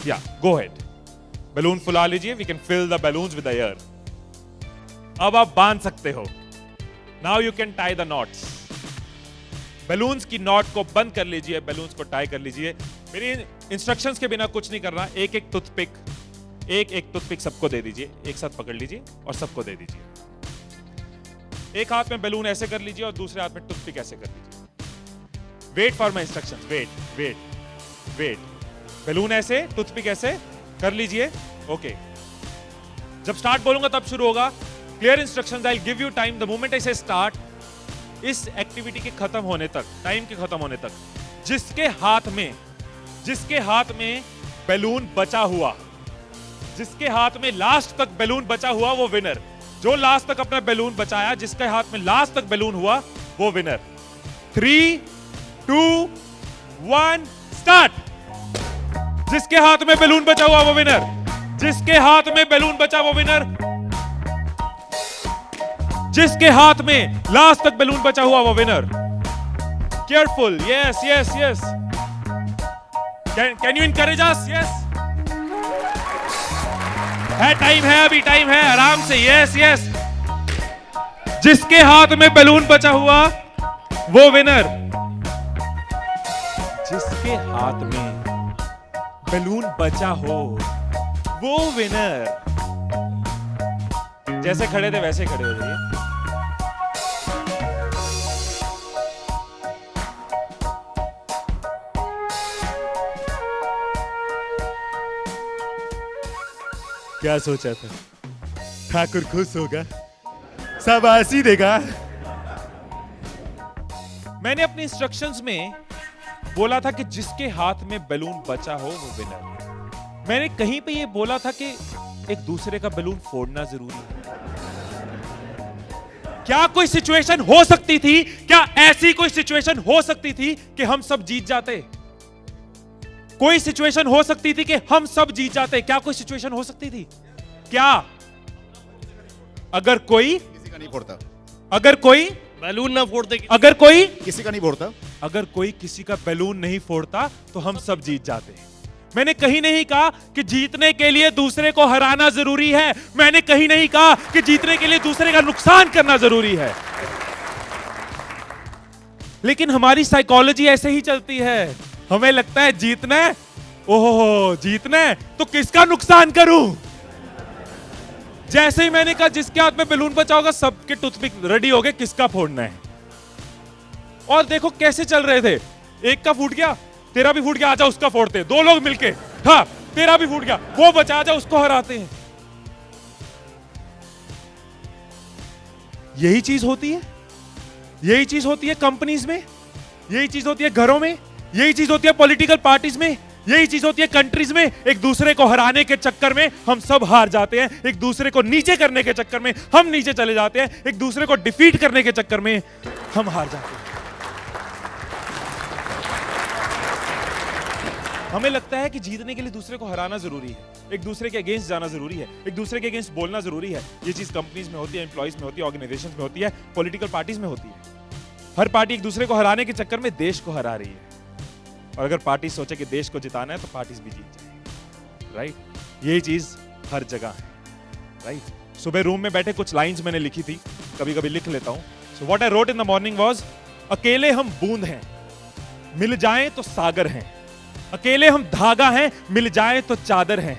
या गो head, balloon फुला लीजिए, we can fill the balloons with air. अब आप बांध सकते हो। Now you can tie the knots. Balloons की नॉट को बंद कर लीजिए, बैलून्स को टाई कर लीजिए। मेरी इंस्ट्रक्शंस के बिना कुछ नहीं करना। एक एक टूथपिक सबको दे दीजिए, एक साथ पकड़ लीजिए और सबको दे दीजिए। एक हाथ में बैलून ऐसे कर लीजिए और दूसरे हाथ में टूथपिक ऐसे कर लीजिए। Wait for my instructions, wait wait wait. Balloon ऐसे, टूथपिक ऐसे कर लीजिए। ओके, जब स्टार्ट बोलूंगा तब शुरू होगा। Clear instructions, I will give you time the moment I से स्टार्ट। इस एक्टिविटी के खत्म होने तक, टाइम के खत्म होने तक, जिसके हाथ में बैलून बचा हुआ, जिसके हाथ में लास्ट तक बैलून बचा हुआ, वो विनर। जो लास्ट तक अपना बैलून बचाया, जिसके हाथ में लास्ट तक बैलून हुआ, वो विनर। 3, 2, 1 स्टार्ट। जिसके हाथ में बैलून बचा हुआ वो विनर, जिसके हाथ में बैलून बचा वो विनर, जिसके हाथ में लास्ट तक बैलून बचा हुआ वो winner. Careful, yes yes yes. Can you encourage us? Yes, है टाइम, है अभी टाइम है, आराम से। Yes yes. जिसके हाथ में बैलून बचा हुआ वो विनर, जिसके हाथ में बैलून बचा हो वो विनर। जैसे खड़े थे वैसे खड़े हो जाइए। क्या सोचा था? ठाकुर खुश होगा, शाबाशी देगा। मैंने अपने इंस्ट्रक्शंस में बोला था कि जिसके हाथ में बैलून बचा हो वो विनर। मैंने कहीं पे ये बोला था कि एक दूसरे का बैलून फोड़ना जरूरी है। क्या कोई सिचुएशन हो सकती थी, क्या ऐसी कोई सिचुएशन हो सकती थी कि हम सब जीत जाते? कोई सिचुएशन हो सकती थी कि हम सब जीत जाते? क्या कोई सिचुएशन हो सकती थी? क्या? अगर कोई किसी का नहीं फोड़ता, अगर कोई बैलून ना फोड़ते, अगर कोई किसी का नहीं फोड़ता, अगर कोई किसी का बैलून नहीं फोड़ता तो हम सब जीत जाते। मैंने कहीं नहीं कहा कि जीतने के लिए दूसरे को हराना जरूरी है। मैंने कहीं नहीं कहा कि जीतने के लिए दूसरे का नुकसान करना जरूरी है। लेकिन हमारी साइकोलॉजी ऐसे ही चलती है। हमें लगता है जीतना है, ओहो जीतना है तो किसका नुकसान करूं। जैसे ही मैंने कहा जिसके हाथ में बैलून बचा होगा, सबके टूथपिक रेडी हो गए, किसका फोड़ना है। और देखो कैसे चल रहे थे। एक का फूट गया, तेरा भी फूट गया, आजा उसका फोड़ते। दो लोग मिलके, हाँ तेरा भी फूट गया, वो बचा, आजा उसको हराते हैं। यही चीज होती है, यही चीज होती है कंपनीज में, यही चीज होती है घरों में, यही चीज होती है पॉलिटिकल पार्टीज में, यही चीज होती है कंट्रीज में। एक दूसरे को हराने के चक्कर में हम सब हार जाते हैं। एक दूसरे को नीचे करने के चक्कर में हम नीचे चले जाते हैं। एक दूसरे को डिफीट करने के चक्कर में हम हार जाते हैं। हमें लगता है कि जीतने के लिए दूसरे को हराना जरूरी है, एक दूसरे के अगेंस्ट जाना जरूरी है, एक दूसरे के अगेंस्ट बोलना जरूरी है। ये चीज कंपनीज में होती है, एम्प्लॉइज में होती है, ऑर्गेनाइजेशंस में होती है, पॉलिटिकल पार्टीज में होती है। हर पार्टी एक दूसरे को हराने के चक्कर में देश को हरा रही है। और अगर पार्टी सोचे कि देश को जिताना है तो पार्टीज भी जीत जाएंगी, राइट। यही चीज हर जगह है, राइट। सुबह रूम में बैठे कुछ लाइंस मैंने लिखी थी, कभी कभी लिख लेता हूं। So what I wrote in the morning was, अकेले हम बूंद हैं, मिल जाएं तो सागर हैं। अकेले हम धागा हैं, मिल जाएं तो चादर हैं।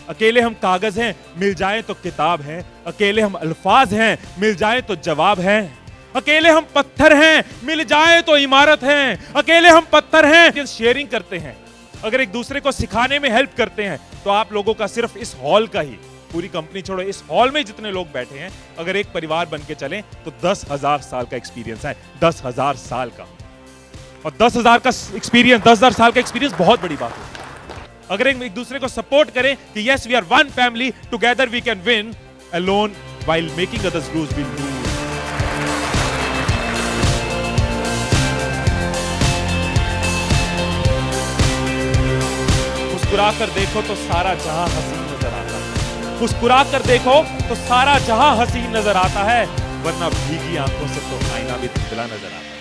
अकेले हम कागज हैं, मिल जाएं तो किताब हैं। अकेले हम अल्फाज हैं, मिल जाएं तो जवाब हैं। अकेले हम पत्थर हैं, मिल जाएं तो इमारत हैं। अकेले हम पत्थर हैं, शेयरिंग करते हैं। अगर एक दूसरे को सिखाने में हेल्प करते हैं तो आप लोगों का सिर्फ इस हॉल का ही, पूरी कंपनी छोड़ो, इस हॉल में जितने लोग बैठे हैं, अगर एक परिवार बन के चलें तो 10,000 साल का एक्सपीरियंस है। 10,000 साल का, और 10,000 का एक्सपीरियंस, 10,000 साल का एक्सपीरियंस बहुत बड़ी बात है। अगर एक दूसरे को सपोर्ट करें कि yes we are one family, together we can win, alone while making others lose will lose. मुस्कुरा कर देखो तो सारा जहां हसीन नजर आता है। मुस्कुरा कर देखो तो सारा जहां हसीन नजर आता है, वरना भीगी आंखों से तो आईना भी धुंधला नजर आता है।